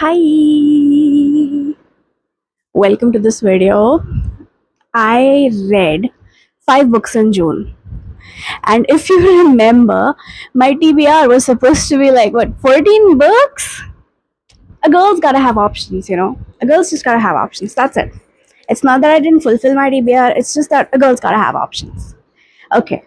Hi, welcome to this video. I read 5 books in June, and if you remember, my TBR was supposed to be like what 14 books. A girl's gotta have options, A girl's just gotta have options. That's it. It's not that I didn't fulfill my TBR. It's just that a girl's gotta have options. Okay.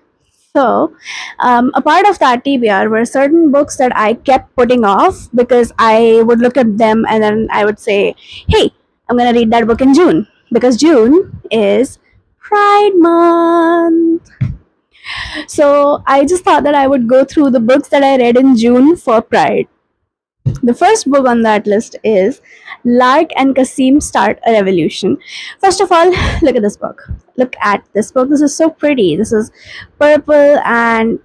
So, a part of that TBR were certain books that I kept putting off because I would look at them and then I would say, hey, I'm going to read that book in June because June is Pride Month. So, I just thought that I would go through the books that I read in June for Pride. The first book on that list is Lark and Kasim Start a Revolution. First of all, look at this book. Look at this book. This is so pretty. This is purple and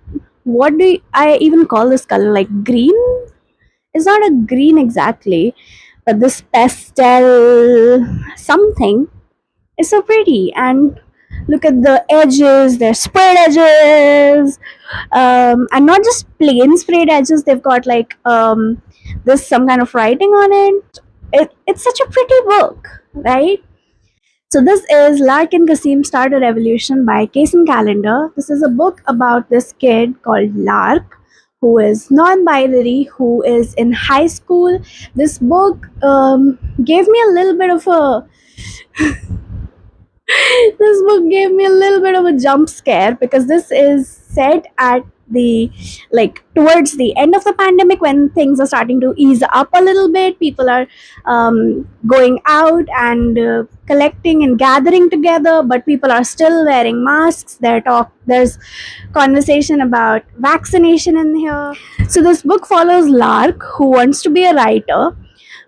what do I even call this color? Like green? It's not a green exactly, but this pastel something is so pretty. And look at the edges, they're sprayed edges, and not just plain sprayed edges, they've got like there's some kind of writing on it. It's such a pretty book, right? So this is Lark and Kasim Start a Revolution by Kason Calendar. This is a book about this kid called Lark who is non-binary, who is in high school. This book gave me a little bit of a this book gave me a little bit of a jump scare because this is set at the towards the end of the pandemic when things are starting to ease up a little bit. People are going out and collecting and gathering together, but people are still wearing masks. There's conversation about vaccination in here. So this book follows Lark, who wants to be a writer,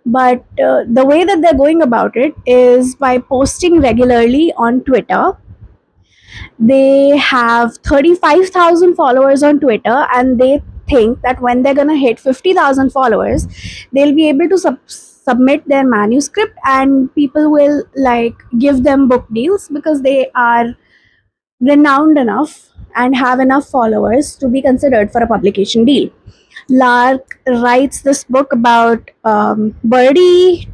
but the way that they're going about it is by posting regularly on Twitter. They have 35,000 followers on Twitter, and they think that when they're going to hit 50,000 followers, they'll be able to submit their manuscript and people will give them book deals because they are renowned enough and have enough followers to be considered for a publication deal. Lark writes this book about Birdie.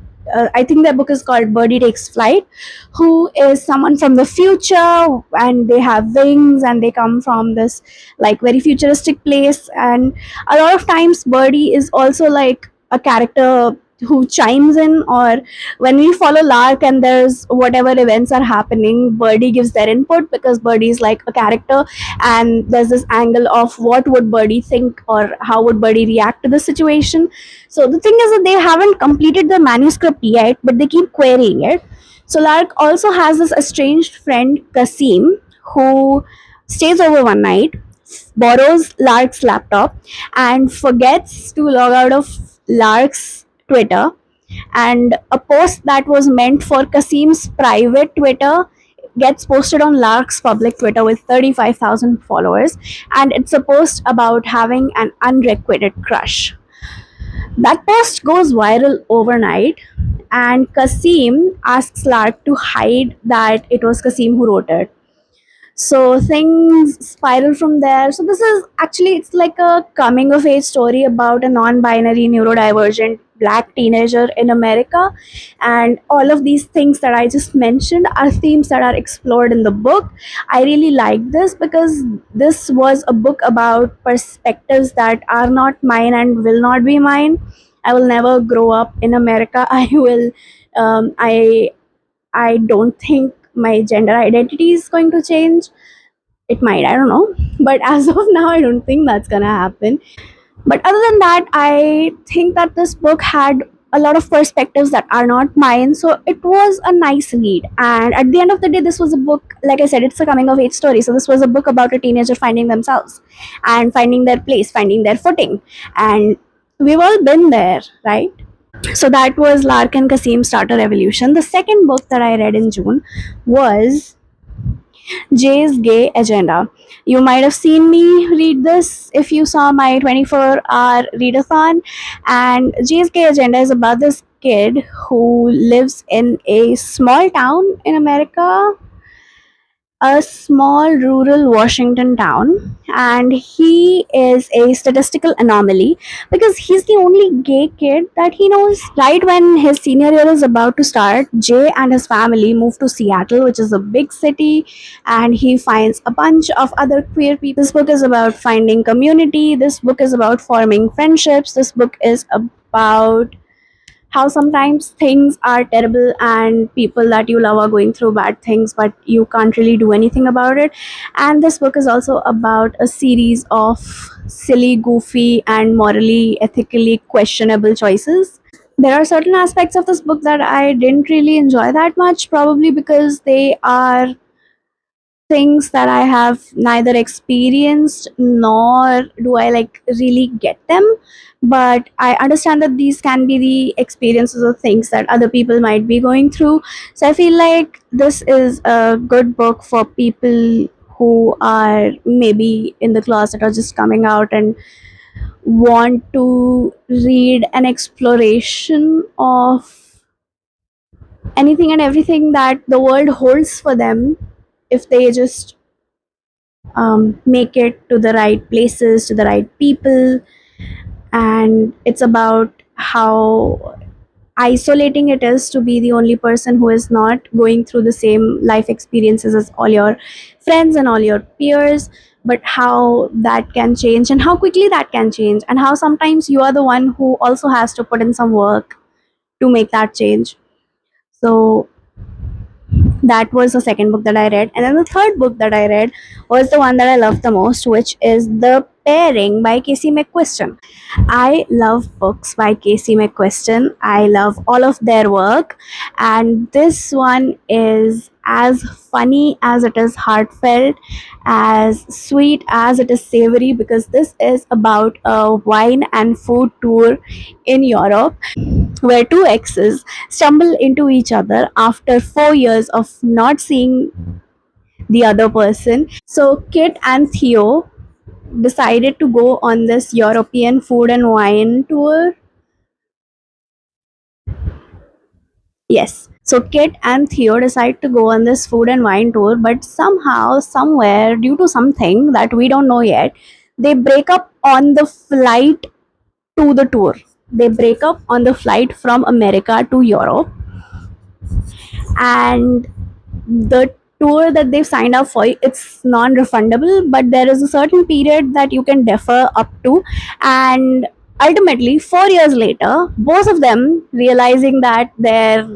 I think their book is called Birdie Takes Flight, who is someone from the future, and they have wings and they come from this very futuristic place. And a lot of times, Birdie is also like a character who chimes in, or when we follow Lark and there's whatever events are happening, Birdie gives their input because Birdie is like a character, and there's this angle of what would Birdie think or how would Birdie react to the situation. So the thing is that they haven't completed the manuscript yet, but they keep querying it. So Lark also has this estranged friend Kasim who stays over one night, borrows Lark's laptop, and forgets to log out of Lark's Twitter. And a post that was meant for Kasim's private Twitter gets posted on Lark's public Twitter with 35,000 followers, and it's a post about having an unrequited crush. That post goes viral overnight, and Kasim asks Lark to hide that it was Kasim who wrote it. So things spiral from there. So this is actually, it's like a coming of age story about a non-binary neurodivergent black teenager in America, and all of these things that I just mentioned are themes that are explored in the book. I really like this because this was a book about perspectives that are not mine and will not be mine. I will never grow up in America. um, i I don't think my gender identity is going to change. It might, I don't know. But as of now, I don't think that's gonna happen. But other than that, I think that this book had a lot of perspectives that are not mine. So it was a nice read. And at the end of the day, this was a book, like I said, it's a coming of age story. So this was a book about a teenager finding themselves and finding their place, finding their footing. And we've all been there, right? So that was Lark and Kasim Start a Revolution. The second book that I read in June was Jay's Gay Agenda. You might have seen me read this if you saw my 24-hour readathon. And Jay's Gay Agenda is about this kid who lives in a small town in America. a small rural Washington town, and he is a statistical anomaly because he's the only gay kid that he knows. Right when his senior year is about to start, Jay and his family move to Seattle, which is a big city, and he finds a bunch of other queer people. This book is about finding community, this book is about forming friendships, this book is about how sometimes things are terrible and people that you love are going through bad things, but you can't really do anything about it. And this book is also about a series of silly, goofy, and morally, ethically questionable choices. There are certain aspects of this book that I didn't really enjoy that much, probably because they are things that I have neither experienced nor do I like really get them. But I understand that these can be the experiences of things that other people might be going through. So I feel like this is a good book for people who are maybe in the closet or just coming out and want to read an exploration of anything and everything that the world holds for them if they just make it to the right places, to the right people. And it's about how isolating it is to be the only person who is not going through the same life experiences as all your friends and all your peers, but how that can change and how quickly that can change, and how sometimes you are the one who also has to put in some work to make that change. So that was the second book that I read. And then the third book that I read was the one that I loved the most, which is The Pairing by Casey McQuiston. I love books by Casey McQuiston. I love all of their work. And this one is as funny as it is heartfelt, as sweet as it is savory, because this is about a wine and food tour in Europe where two exes stumble into each other after 4 years of not seeing the other person. So Kit and Theo decided to go on this European food and wine tour. Yes. So Kit and Theo decide to go on this food and wine tour, but somehow, somewhere, due to something that we don't know yet, they break up on the flight to the tour. They break up on the flight from America to Europe, and the tour that they've signed up for, it's non-refundable, but there is a certain period that you can defer up to. And ultimately 4 years later, both of them realizing that their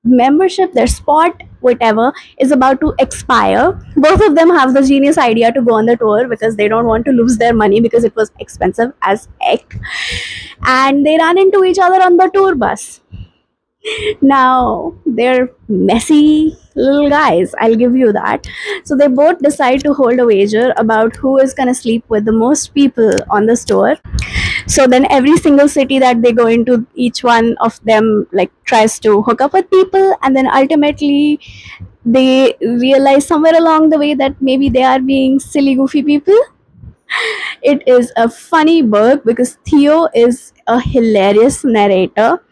membership, their spot, whatever, is about to expire, both of them have the genius idea to go on the tour because they don't want to lose their money because it was expensive as heck. And they ran into each other on the tour bus. Now, they're messy little guys, I'll give you that. So, they both decide to hold a wager about who is gonna sleep with the most people on the tour. So, then every single city that they go into, each one of them like tries to hook up with people, and then ultimately they realize somewhere along the way that maybe they are being silly, goofy people. It is a funny book because Theo is a hilarious narrator.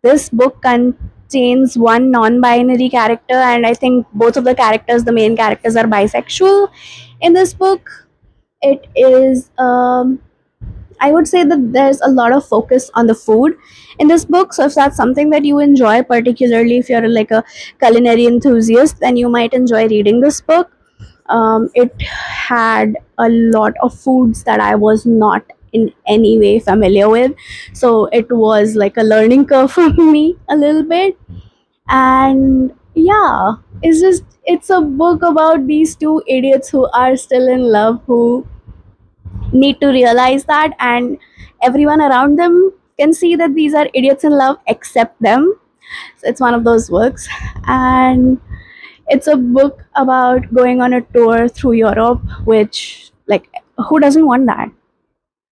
This book contains one non-binary character, and I think both of the characters, the main characters, are bisexual in this book. It is I would say that there's a lot of focus on the food in this book. So if that's something that you enjoy, particularly if you're like a culinary enthusiast, then you might enjoy reading this book. It had a lot of foods that I was not in any way familiar with, so it was like a learning curve for me a little bit. And yeah, it's a book about these two idiots who are still in love, who need to realize that, and everyone around them can see that these are idiots in love except them. So it's one of those books. And it's a book about going on a tour through Europe, which, like, who doesn't want that?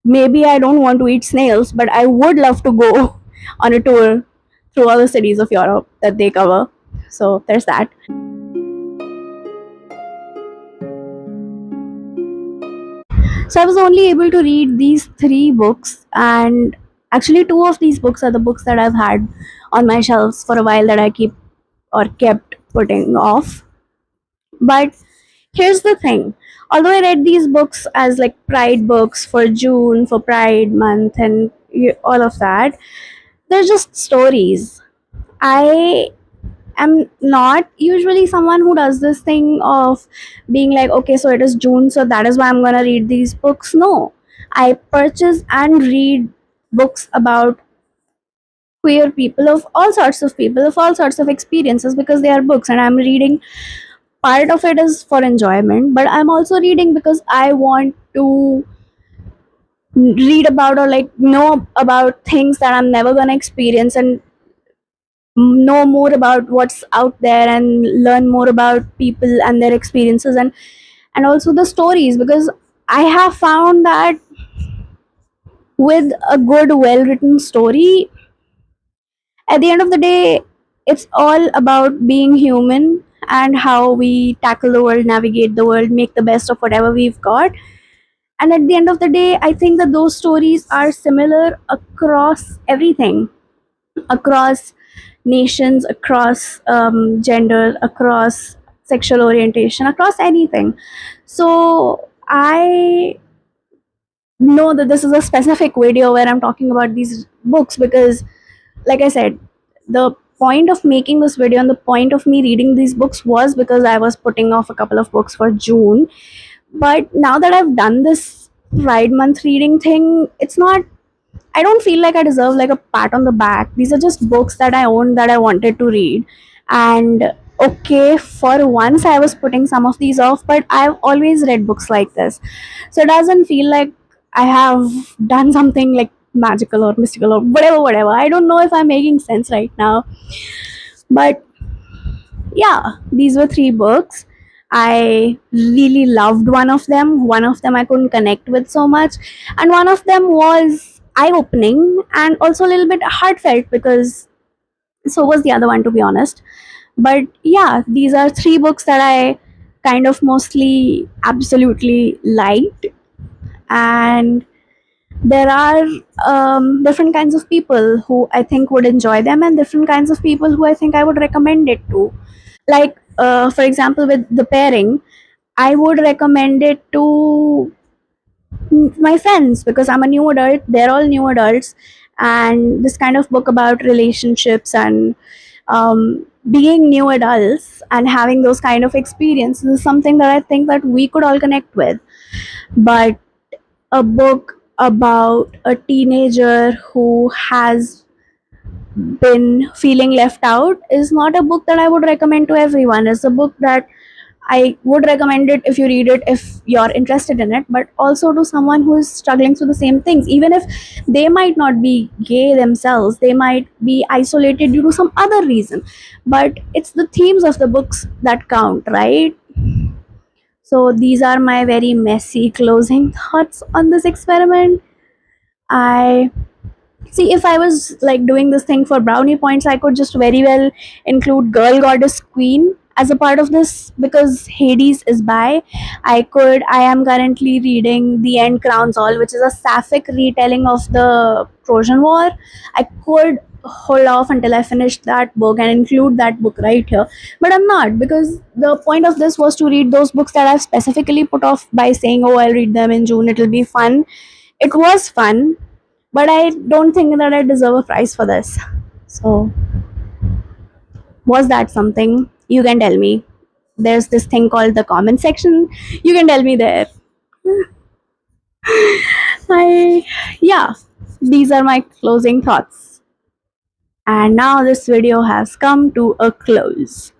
Maybe I don't want to eat snails, but I would love to go on a tour through all the cities of Europe that they cover. So there's that. So I was only able to read these three books, and actually, two of these books are the books that I've had on my shelves for a while that I keep or kept putting off. But here's the thing, although I read these books as like pride books for June, for Pride Month, and all of that, they're just stories. I am not usually someone who does this thing of being like, okay, so it is June, so that is why I'm gonna read these books. No, I purchase and read books about queer people, of all sorts of people, of all sorts of experiences, because they are books and I'm reading. Part of it is for enjoyment, but I'm also reading because I want to read about, or like know about things that I'm never gonna experience, and know more about what's out there and learn more about people and their experiences, and also the stories, because I have found that with a good well written story, at the end of the day, it's all about being human and how we tackle the world, navigate the world, make the best of whatever we've got. And at the end of the day, I think that those stories are similar across everything, across nations, across gender, across sexual orientation, across anything. So I know that this is a specific video where I'm talking about these books because, like I said, the point of making this video and the point of me reading these books was because I was putting off a couple of books for June. But now that I've done this Pride Month reading thing, it's not, I don't feel like I deserve like a pat on the back. These are just books that I own that I wanted to read. And okay, for once I was putting some of these off, but I've always read books like this. So it doesn't feel like I have done something like magical or mystical or whatever. I don't know if I'm making sense right now. But yeah, these were three books. I really loved one of them. One of them I couldn't connect with so much. And one of them was eye opening and also a little bit heartfelt, because so was the other one, to be honest. But yeah, these are three books that I kind of mostly absolutely liked. And there are different kinds of people who I think would enjoy them, and different kinds of people who I think I would recommend it to. Like, for example, with the pairing, I would recommend it to my friends because I'm a new adult, they're all new adults, and this kind of book about relationships and being new adults and having those kind of experiences is something that I think that we could all connect with. But a book about a teenager who has been feeling left out is not a book that I would recommend to everyone. It's a book that I would recommend it if you read it if you're interested in it, but also to someone who is struggling through the same things. Even if they might not be gay themselves, they might be isolated due to some other reason. But it's the themes of the books that count, right? So these are my very messy closing thoughts on this experiment. I see, if I was like doing this thing for brownie points, I could just very well include Girl Goddess Queen as a part of this because Hades is by. I am currently reading The End Crowns All, which is a sapphic retelling of the Trojan War. I could hold off until I finished that book and include that book right here, but I'm not, because the point of this was to read those books that I've specifically put off by saying, oh, I'll read them in June, it'll be fun. It was fun, but I don't think that I deserve a prize for this. So, was that something? You can tell me. There's this thing called the comment section. You can tell me there. I, yeah, these are my closing thoughts. And now this video has come to a close.